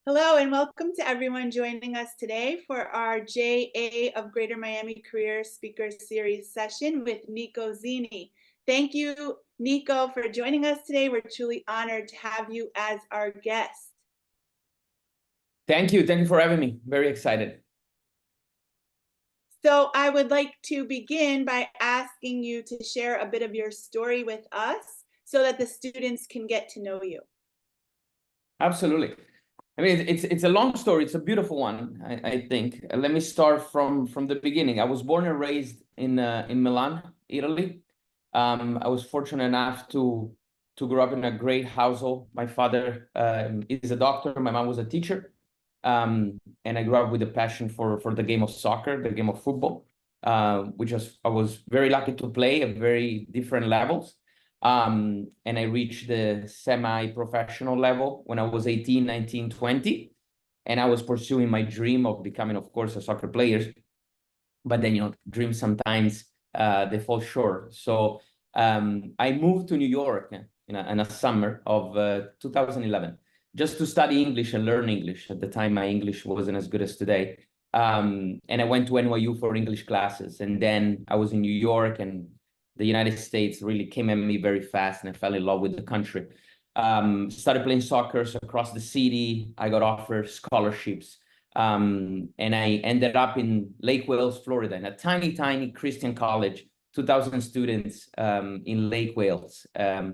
Hello and welcome to everyone joining us today for our JA of Greater Miami Career Speaker Series session with Nico Zini. Thank you, Nico, for joining us today. We're truly honored to have you as our guest. Thank you. Thank you for having me. Very excited. So I would like to begin by asking you to share a bit of your story with us so that the students can get to know you. Absolutely. I mean, it's a long story. It's a beautiful one, I think. Let me start from the beginning. I was born and raised in Milan, Italy. I was fortunate enough to grow up in a great household. My father is a doctor. My mom was a teacher. And I grew up with a passion for the game of soccer, the game of football, which I was very lucky to play at very different levels. And I reached the semi-professional level when I was 18, 19, 20. And I was pursuing my dream of becoming, of course, a soccer player. But then, dreams sometimes they fall short. So I moved to New York in a summer of 2011 just to study English and learn English. At the time, my English wasn't as good as today. And I went to NYU for English classes. And then I was in New York, and the United States really came at me very fast, and I fell in love with the country. Started playing soccer across the city. I got offered scholarships. And I ended up in Lake Wales, Florida, in a tiny, tiny Christian college, 2,000 students in Lake Wales. I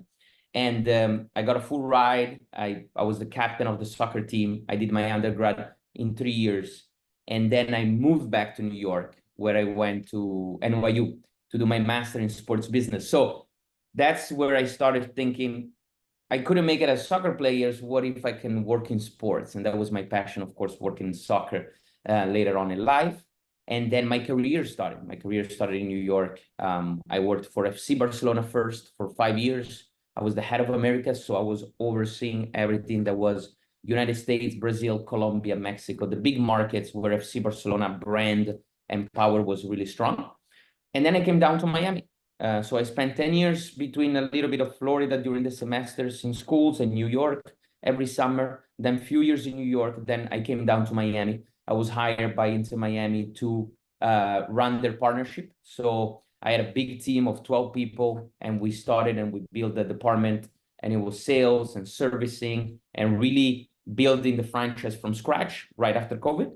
got a full ride. I was the captain of the soccer team. I did my undergrad in 3 years. And then I moved back to New York, where I went to NYU to do my master in sports business. So that's where I started thinking, I couldn't make it as soccer players. What if I can work in sports? And that was my passion, of course, working in soccer later on in life. And then my career started. My career started in New York. I worked for FC Barcelona first for 5 years. I was the head of America, so I was overseeing everything that was United States, Brazil, Colombia, Mexico, the big markets where FC Barcelona brand and power was really strong. And then I came down to Miami. So I spent 10 years between a little bit of Florida during the semesters in schools and New York every summer, then a few years in New York. Then I came down to Miami. I was hired by Inter Miami to run their partnership. So I had a big team of 12 people, and we started and we built the department, and it was sales and servicing and really building the franchise from scratch right after COVID.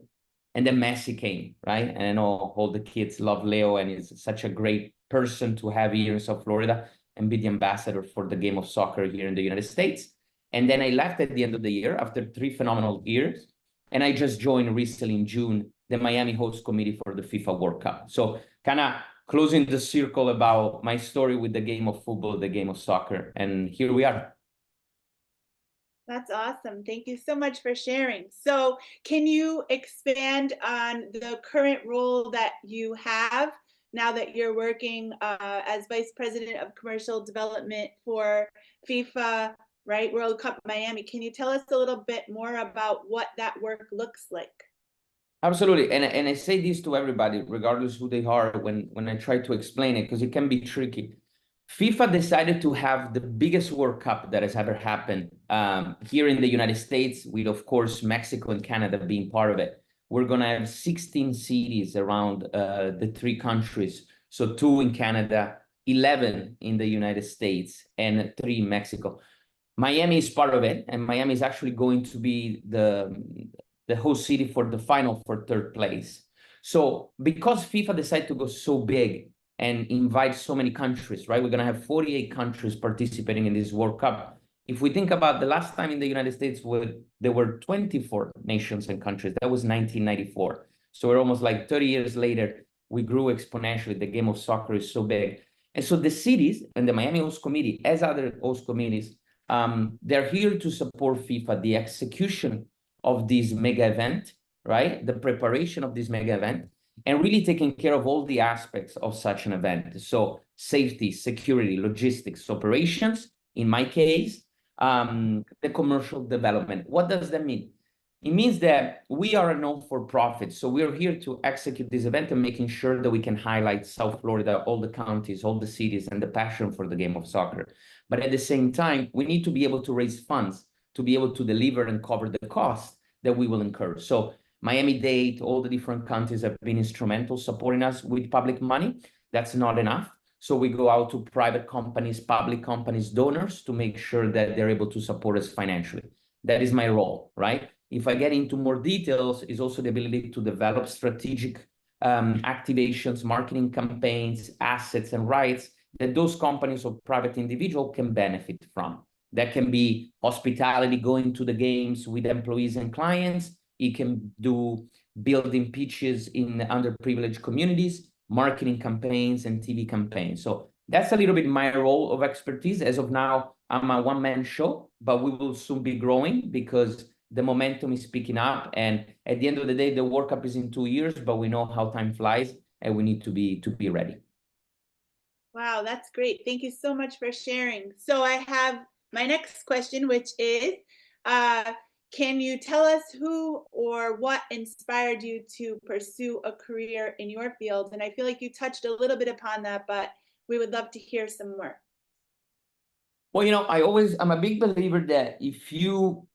And then Messi came, right? And I know all the kids love Leo, and he's such a great person to have here in South Florida and be the ambassador for the game of soccer here in the United States. And then I left at the end of the year after 3 phenomenal years. And I just joined recently in June the Miami host committee for the FIFA World Cup. So kind of closing the circle about my story with the game of football, the game of soccer. And here we are. That's awesome. Thank you so much for sharing. So can you expand on the current role that you have now that you're working as Vice President of Commercial Development for FIFA, right, World Cup Miami? Can you tell us a little bit more about what that work looks like? Absolutely. And I say this to everybody, regardless who they are, when I try to explain it, because it can be tricky. FIFA decided to have the biggest World Cup that has ever happened here in the United States, with, of course, Mexico and Canada being part of it. We're going to have 16 cities around the 3 countries. So 2 in Canada, 11 in the United States, and 3 in Mexico. Miami is part of it, and Miami is actually going to be the host city for the final for 3rd place. So because FIFA decided to go so big and invite so many countries, right? We're going to have 48 countries participating in this World Cup. If we think about the last time in the United States, there were 24 nations and countries, that was 1994. So we're almost like 30 years later, we grew exponentially. The game of soccer is so big. And so the cities and the Miami Host Committee, as other host committees, they're here to support FIFA, the execution of this mega event, right? The preparation of this mega event, and really taking care of all the aspects of such an event. So safety, security, logistics, operations, in my case, the commercial development. What does that mean? It means that we are a non-for-profit. So we're here to execute this event and making sure that we can highlight South Florida, all the counties, all the cities, and the passion for the game of soccer. But at the same time, we need to be able to raise funds to be able to deliver and cover the cost that we will incur. So Miami-Dade, all the different countries have been instrumental supporting us with public money. That's not enough. So we go out to private companies, public companies, donors to make sure that they're able to support us financially. That is my role, right? If I get into more details, is also the ability to develop strategic activations, marketing campaigns, assets, and rights that those companies or private individual can benefit from. That can be hospitality, going to the games with employees and clients. It can do building pitches in underprivileged communities, marketing campaigns, and TV campaigns. So that's a little bit my role of expertise. As of now, I'm a one-man show, but we will soon be growing because the momentum is picking up. And at the end of the day, the World Cup is in 2 years, but we know how time flies and we need to be ready. Wow, that's great. Thank you so much for sharing. So I have my next question, which is, can you tell us who or what inspired you to pursue a career in your field? And I feel like you touched a little bit upon that, but we would love to hear some more. Well, I'm a big believer that if you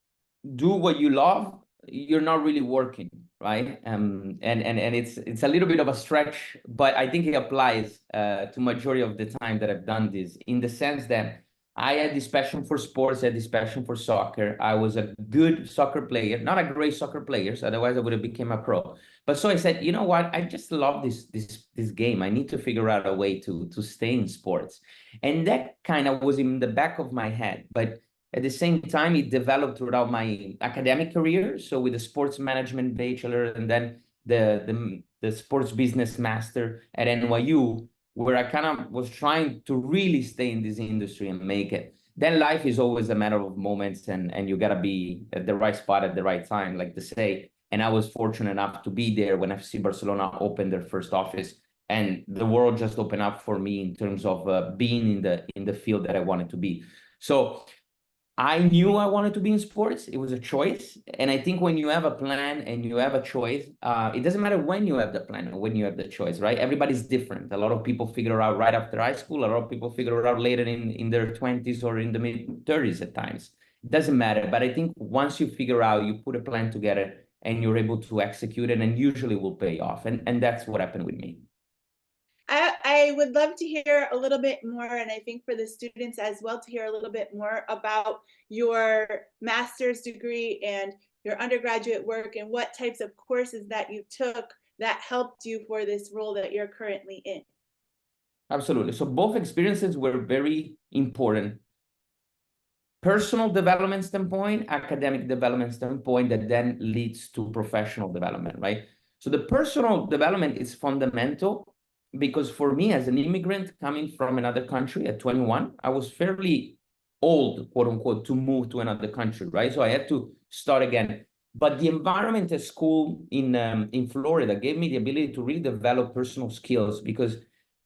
do what you love, you're not really working, right? And it's a little bit of a stretch, but I think it applies to majority of the time that I've done this, in the sense that I had this passion for sports, I had this passion for soccer. I was a good soccer player, not a great soccer player, so otherwise I would have become a pro. But so I said, you know what? I just love this game. I need to figure out a way to stay in sports, and that kind of was in the back of my head, but at the same time, it developed throughout my academic career. So with the sports management bachelor and then the sports business master at NYU, where I kind of was trying to really stay in this industry and make it. Then life is always a matter of moments, and you gotta be at the right spot at the right time, like to say. And I was fortunate enough to be there when FC Barcelona opened their first office, and the world just opened up for me in terms of being in the field that I wanted to be. So I knew I wanted to be in sports. It was a choice. And I think when you have a plan and you have a choice, it doesn't matter when you have the plan or when you have the choice, right? Everybody's different. A lot of people figure it out right after high school. A lot of people figure it out later in their 20s or in the mid-30s at times. It doesn't matter. But I think once you figure out, you put a plan together and you're able to execute it, and usually will pay off. And that's what happened with me. I would love to hear a little bit more, and I think for the students as well, to hear a little bit more about your master's degree and your undergraduate work and what types of courses that you took that helped you for this role that you're currently in. Absolutely. So both experiences were very important. Personal development standpoint, academic development standpoint, that then leads to professional development, right? So the personal development is fundamental because for me as an immigrant coming from another country at 21, I was fairly old, quote unquote, to move to another country, right? So I had to start again. But the environment at school in Florida gave me the ability to really develop personal skills because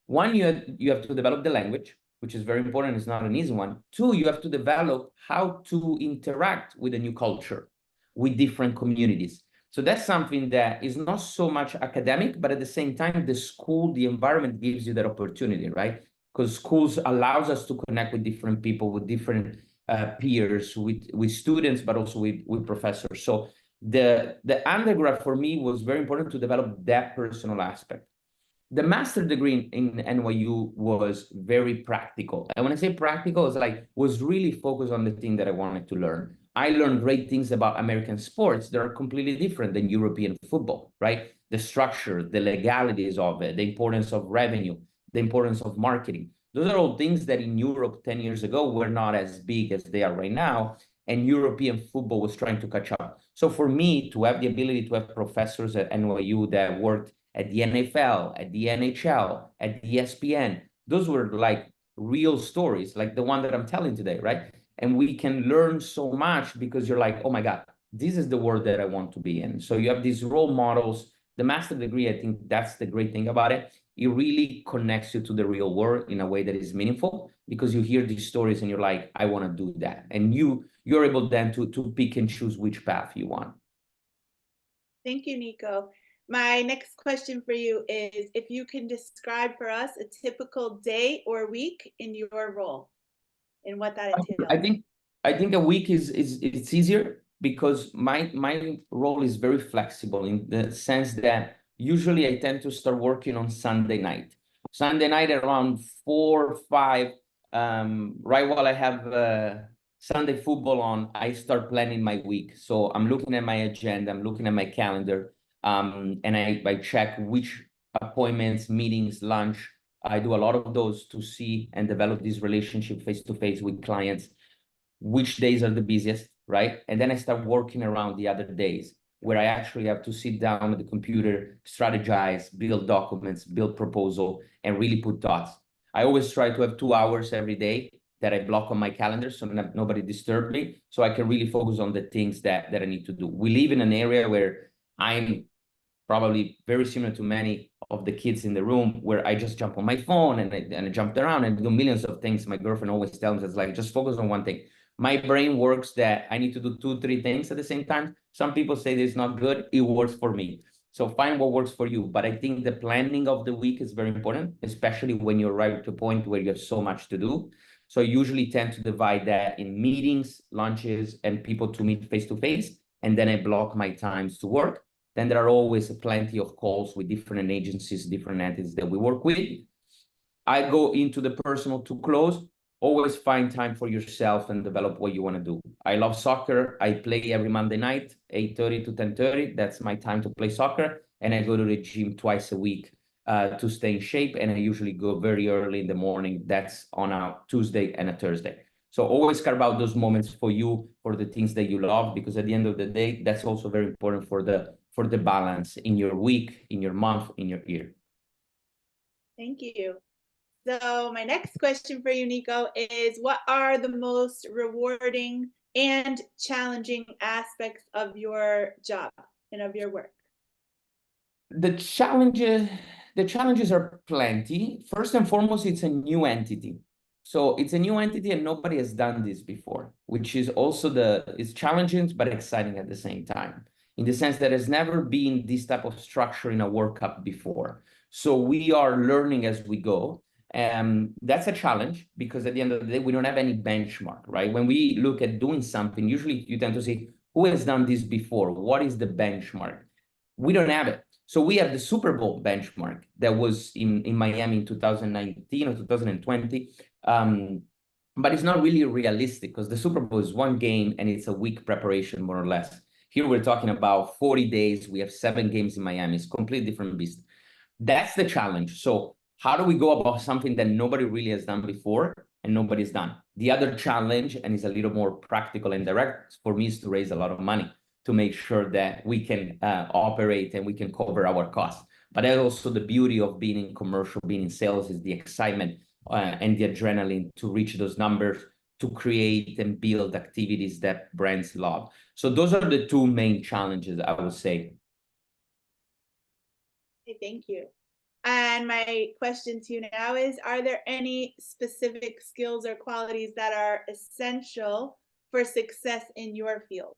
one, you have to develop the language, which is very important. It's not an easy one. Two, you have to develop how to interact with a new culture, with different communities. So that's something that is not so much academic, but at the same time, the school, the environment gives you that opportunity, right? Because schools allows us to connect with different people, with different peers, with students, but also with professors. So the undergrad for me was very important to develop that personal aspect. The master degree in NYU was very practical. And when I say practical, it's like was really focused on the thing that I wanted to learn. I learned great things about American sports that are completely different than European football, right? The structure, the legalities of it, the importance of revenue, the importance of marketing. Those are all things that in Europe 10 years ago were not as big as they are right now. And European football was trying to catch up. So for me to have the ability to have professors at NYU that worked at the NFL, at the NHL, at the ESPN. Those were like real stories, like the one that I'm telling today, right? And we can learn so much because you're like, oh my God, this is the world that I want to be in. So you have these role models. The master degree, I think that's the great thing about it. It really connects you to the real world in a way that is meaningful because you hear these stories and you're like, I want to do that. And you're able then to pick and choose which path you want. Thank you, Nico. My next question for you is if you can describe for us a typical day or week in your role and what that entails. I think a week is it's easier because my role is very flexible in the sense that usually I tend to start working on Sunday night. Sunday night around 4 or 5, right while I have Sunday football on, I start planning my week. So I'm looking at my agenda, I'm looking at my calendar, and I check which appointments, meetings, lunch. I do a lot of those to see and develop this relationship face to face with clients, which days are the busiest, right? And then I start working around the other days where I actually have to sit down at the computer, strategize, build documents, build proposal, and really put thoughts. I always try to have 2 hours every day that I block on my calendar so that nobody disturb me, so I can really focus on the things that I need to do. We live in an area where I'm probably very similar to many of the kids in the room, where I just jump on my phone and I jumped around and do millions of things. My girlfriend always tells me, it's like, just focus on one thing. My brain works that I need to do 2, 3 things at the same time. Some people say this is not good. It works for me. So find what works for you. But I think the planning of the week is very important, especially when you arrive to a point where you have so much to do. So I usually tend to divide that in meetings, lunches, and people to meet face to face. And then I block my times to work. Then there are always plenty of calls with different agencies, different entities that we work with. I go into the personal to close. Always find time for yourself and develop what you want to do. I love soccer. I play every Monday night, 8:30 to 10:30. That's my time to play soccer. And I go to the gym twice a week to stay in shape. And I usually go very early in the morning. That's on a Tuesday and a Thursday. So always carve out those moments for you, for the things that you love, because at the end of the day, that's also very important for the balance in your week, in your month, in your year. Thank you. So my next question for you, Nico, is what are the most rewarding and challenging aspects of your job and of your work? The challenges are plenty. First and foremost, it's a new entity. So it's a new entity and nobody has done this before, which is also it's challenging but exciting at the same time, in the sense that there's never been this type of structure in a World Cup before. So we are learning as we go. That's a challenge because at the end of the day, we don't have any benchmark, right? When we look at doing something, usually you tend to say, who has done this before? What is the benchmark? We don't have it. So we have the Super Bowl benchmark that was in Miami in 2019 or 2020. But it's not really realistic because the Super Bowl is one game and it's a week preparation, more or less. Here we're talking about 40 days. We have 7 games in Miami. It's completely different beast. That's the challenge. So how do we go about something that nobody really has done before and nobody's done? The other challenge, and it's a little more practical and direct for me, is to raise a lot of money to make sure that we can operate and we can cover our costs. But that's also the beauty of being in commercial, being in sales, is the excitement and the adrenaline to reach those numbers, to create and build activities that brands love. So those are the 2 main challenges, I would say. Okay, thank you. And my question to you now is, are there any specific skills or qualities that are essential for success in your field?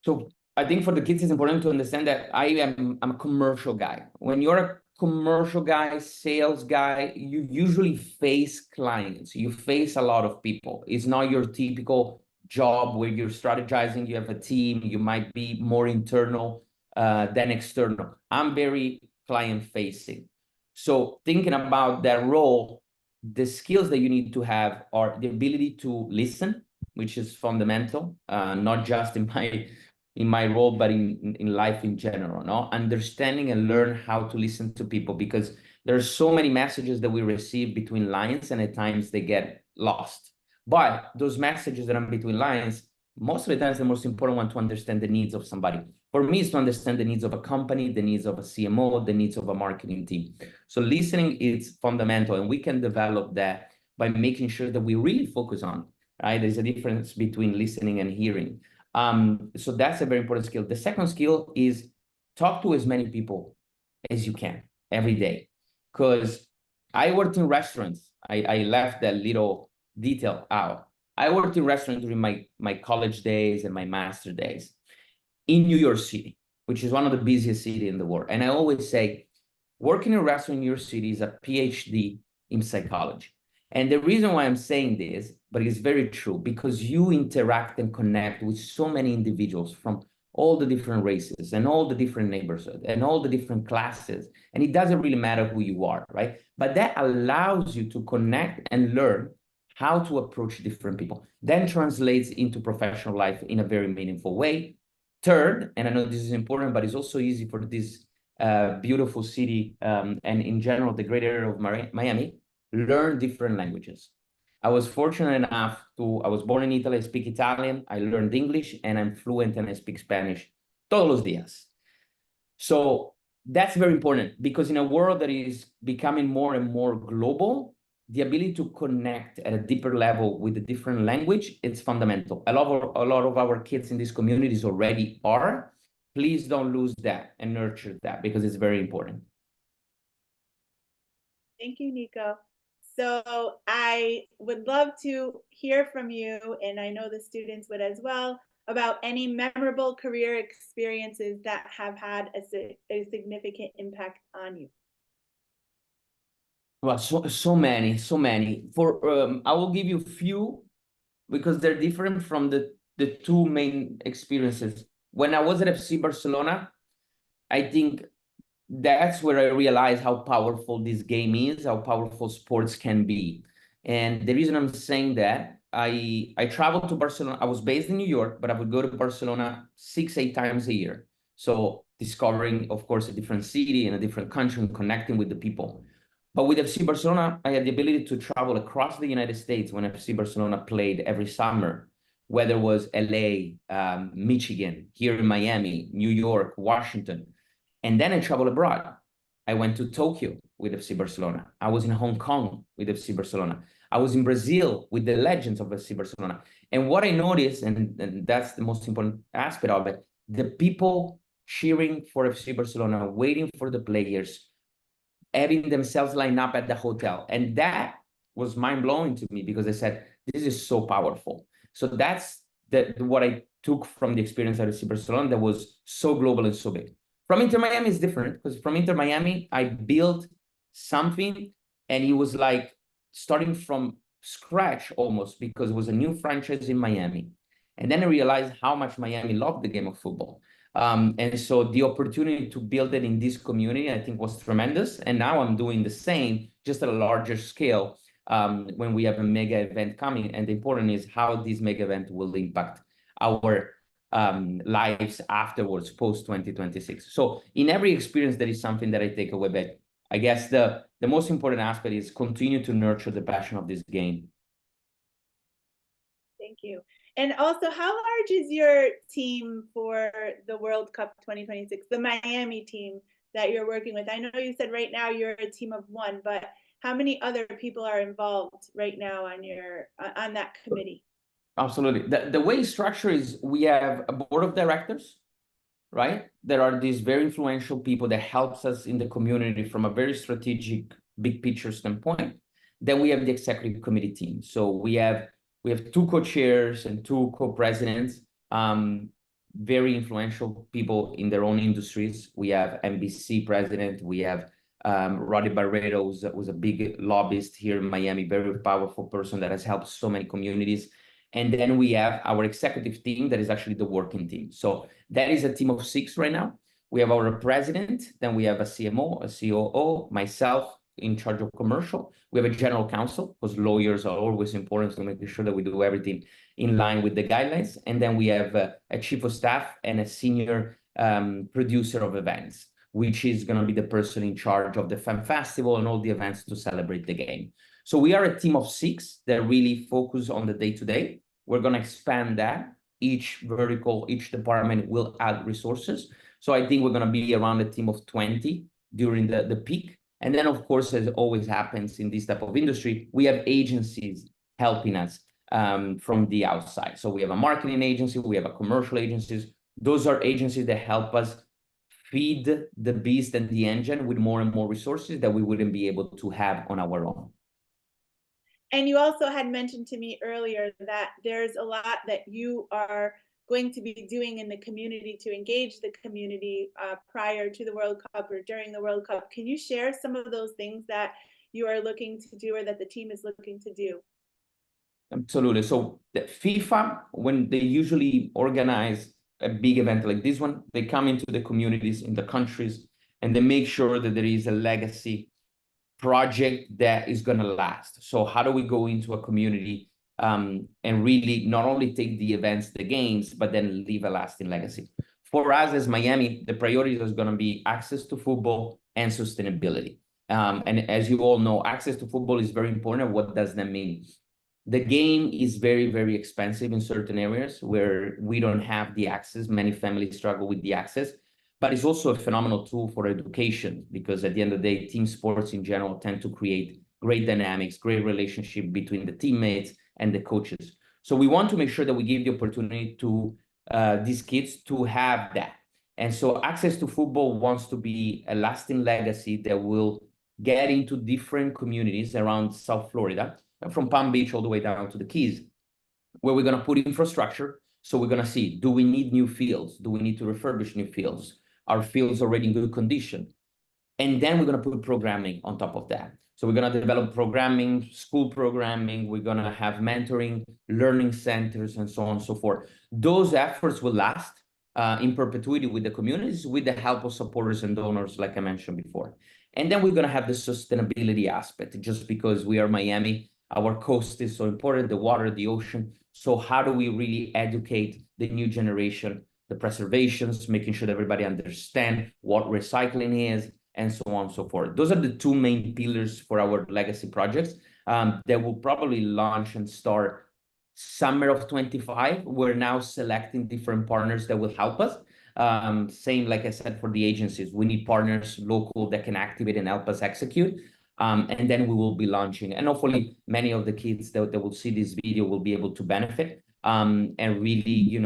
So I think for the kids, it's important to understand that I'm a commercial guy. When you're a commercial guy, sales guy, you usually face clients. You face a lot of people. It's not your typical job where you're strategizing, you have a team, you might be more internal than external. I'm very client facing. So thinking about that role, the skills that you need to have are the ability to listen, which is fundamental, not just in my role, but in life in general, no? Understanding and learn how to listen to people, because there's so many messages that we receive between lines and at times they get lost. But those messages that are between lines, most of the times the most important one to understand the needs of somebody. For me, is to understand the needs of a company, the needs of a CMO, the needs of a marketing team. So listening is fundamental, and we can develop that by making sure that we really focus on, right? There's a difference between listening and hearing. So that's a very important skill. The second skill is talk to as many people as you can every day. Because I worked in restaurants. I left that little detail out. I worked in restaurants during my college days and my master days in New York City, which is one of the busiest cities in the world. And I always say, working in a restaurant in New York City is a PhD in psychology. And the reason why I'm saying this, but it's very true, because you interact and connect with so many individuals from all the different races and all the different neighborhoods and all the different classes. And it doesn't really matter who you are, right? But that allows you to connect and learn how to approach different people. Then translates into professional life in a very meaningful way. Third, and I know this is important, but it's also easy for this beautiful city and in general, the great area of Miami, learn different languages. I was fortunate enough I was born in Italy, I speak Italian, I learned English, and I'm fluent and I speak Spanish todos los días. So that's very important because in a world that is becoming more and more global, the ability to connect at a deeper level with a different language, it's fundamental. A lot of our kids in these communities already are. Please don't lose that and nurture that because it's very important. Thank you, Nico. So I would love to hear from you, and I know the students would as well, about any memorable career experiences that have had a significant impact on you. Well, so many. I will give you a few because they're different from the two main experiences. When I was at FC Barcelona, I think that's where I realized how powerful this game is, how powerful sports can be. And the reason I'm saying that, I traveled to Barcelona. I was based in New York, but I would go to Barcelona 6, 8 times a year. So discovering, of course, a different city and a different country and connecting with the people. But with FC Barcelona, I had the ability to travel across the United States when FC Barcelona played every summer, whether it was LA, Michigan, here in Miami, New York, Washington. And then I traveled abroad. I went to Tokyo with FC Barcelona. I was in Hong Kong with FC Barcelona. I was in Brazil with the legends of FC Barcelona. And what I noticed, and that's the most important aspect of it, the people cheering for FC Barcelona, waiting for the players, having themselves line up at the hotel. And that was mind-blowing to me because I said, this is so powerful. So that's what I took from the experience at FC Barcelona that was so global and so big. From Inter Miami is different because from Inter Miami, I built something and it was like starting from scratch almost because it was a new franchise in Miami. And then I realized how much Miami loved the game of football. And so the opportunity to build it in this community, I think, was tremendous. And now I'm doing the same, just at a larger scale when we have a mega event coming. And the important is how this mega event will impact our lives afterwards, post 2026. So in every experience, there is something that I take away back. I guess the most important aspect is continue to nurture the passion of this game. Thank you. And also, how large is your team for the World Cup 2026, the Miami team that you're working with? I know you said right now you're a team of one, but how many other people are involved right now on that committee? Absolutely. The way it's structured is we have a board of directors, right? There are these very influential people that helps us in the community from a very strategic, big picture standpoint. Then we have the executive committee team. So we have two co-chairs and two co-presidents, very influential people in their own industries. We have NBC president. We have Roddy Barreto, who's a big lobbyist here in Miami, very powerful person that has helped so many communities. And then we have our executive team that is actually the working team. So that is a team of 6 right now. We have our president, then we have a CMO, a COO, myself in charge of commercial. We have a general counsel because lawyers are always important to make sure that we do everything in line with the guidelines. And then we have a chief of staff and a senior producer of events, which is going to be the person in charge of the fan festival and all the events to celebrate the game. So we are a team of 6 that really focus on the day-to-day. We're going to expand that. Each vertical, each department will add resources. So I think we're going to be around a team of 20 during the peak. And then, of course, as always happens in this type of industry, we have agencies helping us from the outside. So we have a marketing agency, we have a commercial agencies. Those are agencies that help us feed the beast and the engine with more and more resources that we wouldn't be able to have on our own. And you also had mentioned to me earlier that there's a lot that you are going to be doing in the community to engage the community prior to the World Cup or during the World Cup. Can you share some of those things that you are looking to do or that the team is looking to do? Absolutely. So the FIFA, when they usually organize a big event like this one, they come into the communities in the countries and they make sure that there is a legacy project that is going to last. So how do we go into a community and really not only take the events, the games, but then leave a lasting legacy? For us as Miami, the priority is going to be access to football and sustainability. And as you all know, access to football is very important. What does that mean? The game is very, very expensive in certain areas where we don't have the access. Many families struggle with the access, but it's also a phenomenal tool for education because at the end of the day, team sports in general tend to create great dynamics, great relationship between the teammates and the coaches. So we want to make sure that we give the opportunity to these kids to have that. And so access to football wants to be a lasting legacy that will get into different communities around South Florida, from Palm Beach all the way down to the Keys, where we're going to put infrastructure. So we're going to see, do we need new fields? Do we need to refurbish new fields? Are fields already in good condition? And then we're going to put programming on top of that. So we're going to develop programming, school programming. We're going to have mentoring, learning centers, and so on and so forth. Those efforts will last in perpetuity with the communities, with the help of supporters and donors, like I mentioned before. And then we're going to have the sustainability aspect, just because we are Miami, our coast is so important, the water, the ocean. So how do we really educate the new generation, the preservations, making sure that everybody understand what recycling is, and so on and so forth. Those are the two main pillars for our legacy projects that will probably launch and start summer of 25. We're now selecting different partners that will help us. Same, like I said, for the agencies, we need partners local that can activate and help us execute. And then we will be launching. And hopefully many of the kids that will see this video will be able to benefit and really,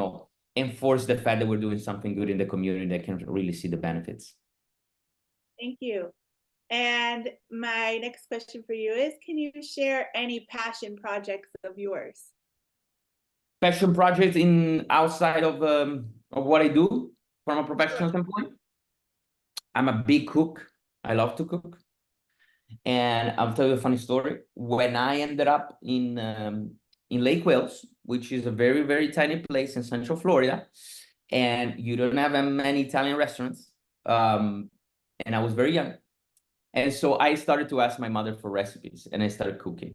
enforce the fact that we're doing something good in the community that can really see the benefits. Thank you. And my next question for you is, can you share any passion projects of yours? Passion projects in outside of what I do from a professional standpoint? I'm a big cook. I love to cook. And I'll tell you a funny story. When I ended up in Lake Wales, which is a very, very tiny place in Central Florida, and you don't have many Italian restaurants, and I was very young. And so I started to ask my mother for recipes, and I started cooking.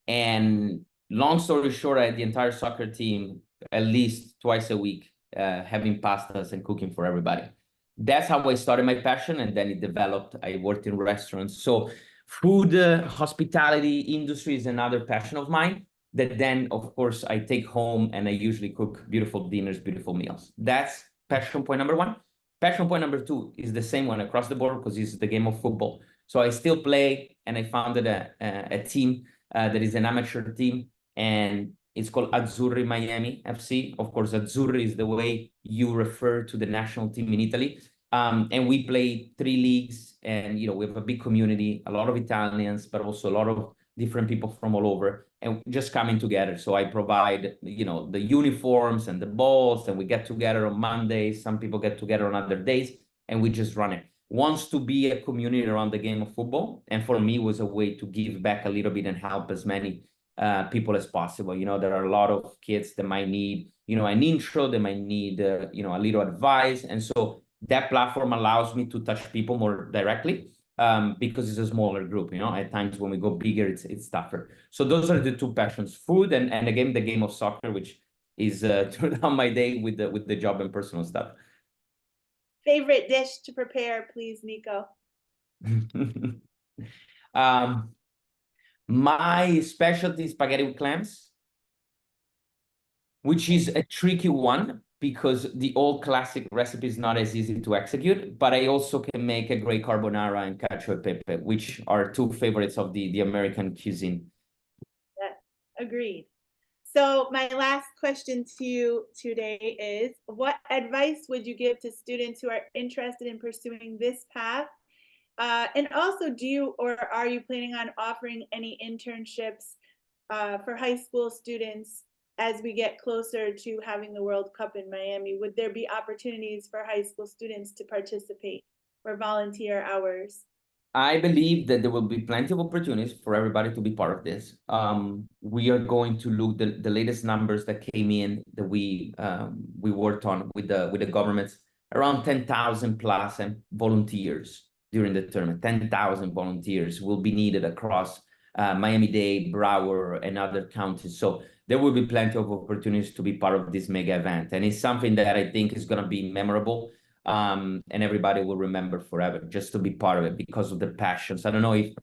And long story short, I had the entire soccer team at least twice a week having pastas and cooking for everybody. That's how I started my passion, and then it developed. I worked in restaurants. So food, hospitality industry is another passion of mine that then, of course, I take home and I usually cook beautiful dinners, beautiful meals. That's passion point number one. Passion point number two is the same one across the board because it's the game of football. So I still play, and I founded a team that is an amateur team, and it's called Azzurri Miami FC. Of course, Azzurri is the way you refer to the national team in Italy. And we play 3 leagues, and we have a big community, a lot of Italians, but also a lot of different people from all over, and just coming together. So I provide, the uniforms and the balls, and we get together on Mondays. Some people get together on other days, and we just run it. Wants to be a community around the game of football, and for me, it was a way to give back a little bit and help as many people as possible. There are a lot of kids that might need, an intro, they might need, a little advice, and so that platform allows me to touch people more directly because it's a smaller group. At times when we go bigger, it's tougher. So those are the two passions: food and again the game of soccer, which is throughout my day with the job and personal stuff. Favorite dish to prepare, please, Nico? My specialty is spaghetti with clams, which is a tricky one because the old classic recipe is not as easy to execute, but I also can make a great carbonara and cacio e pepe, which are two favorites of the American cuisine. Yeah, agreed. So my last question to you today is, what advice would you give to students who are interested in pursuing this path? And also, are you planning on offering any internships for high school students as we get closer to having the World Cup in Miami? Would there be opportunities for high school students to participate or volunteer hours? I believe that there will be plenty of opportunities for everybody to be part of this. We are going to look the latest numbers that came in that we worked on with the governments, around 10,000 plus and volunteers during the tournament. 10,000 volunteers will be needed across Miami-Dade, Broward, and other counties. So there will be plenty of opportunities to be part of this mega event, and it's something that I think is going to be memorable. And everybody will remember forever just to be part of it because of their passions. I don't know if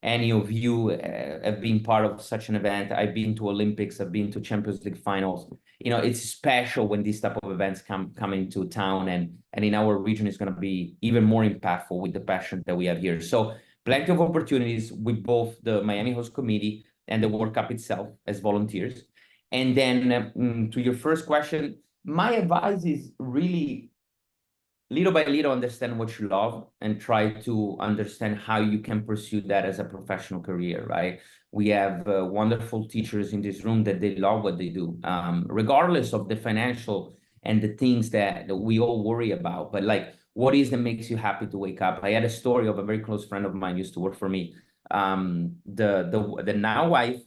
any of you have been part of such an event. I've been to Olympics, I've been to Champions League finals. You know, it's special when these type of events come into town, and in our region, it's going to be even more impactful with the passion that we have here. So plenty of opportunities with both the Miami Host Committee and the World Cup itself as volunteers. And then to your first question, my advice is really little by little understand what you love and try to understand how you can pursue that as a professional career, right? We have wonderful teachers in this room that they love what they do, regardless of the financial and the things that we all worry about. But like, what is that makes you happy to wake up? I had a story of a very close friend of mine used to work for me. The now wife,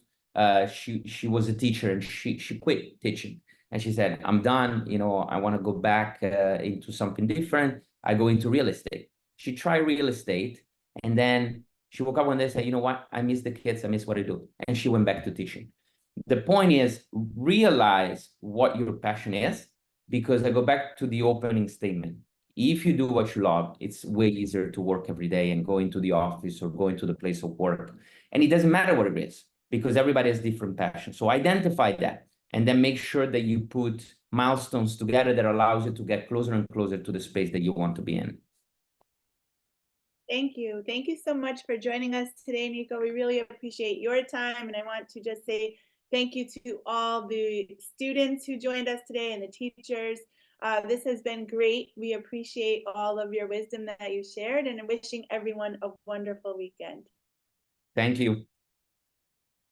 she was a teacher and she quit teaching. And she said, I'm done. You know, I want to go back into something different. I go into real estate. She tried real estate. And then she woke up one day and said, you know what? I miss the kids. I miss what I do. And she went back to teaching. The point is, realize what your passion is, because I go back to the opening statement. If you do what you love, it's way easier to work every day and go into the office or go into the place of work. And it doesn't matter what it is, because everybody has different passions. So identify that, and then make sure that you put milestones together that allows you to get closer and closer to the space that you want to be in. Thank you. Thank you so much for joining us today, Nico. We really appreciate your time. And I want to just say thank you to all the students who joined us today and the teachers. This has been great. We appreciate all of your wisdom that you shared, and wishing everyone a wonderful weekend. Thank you.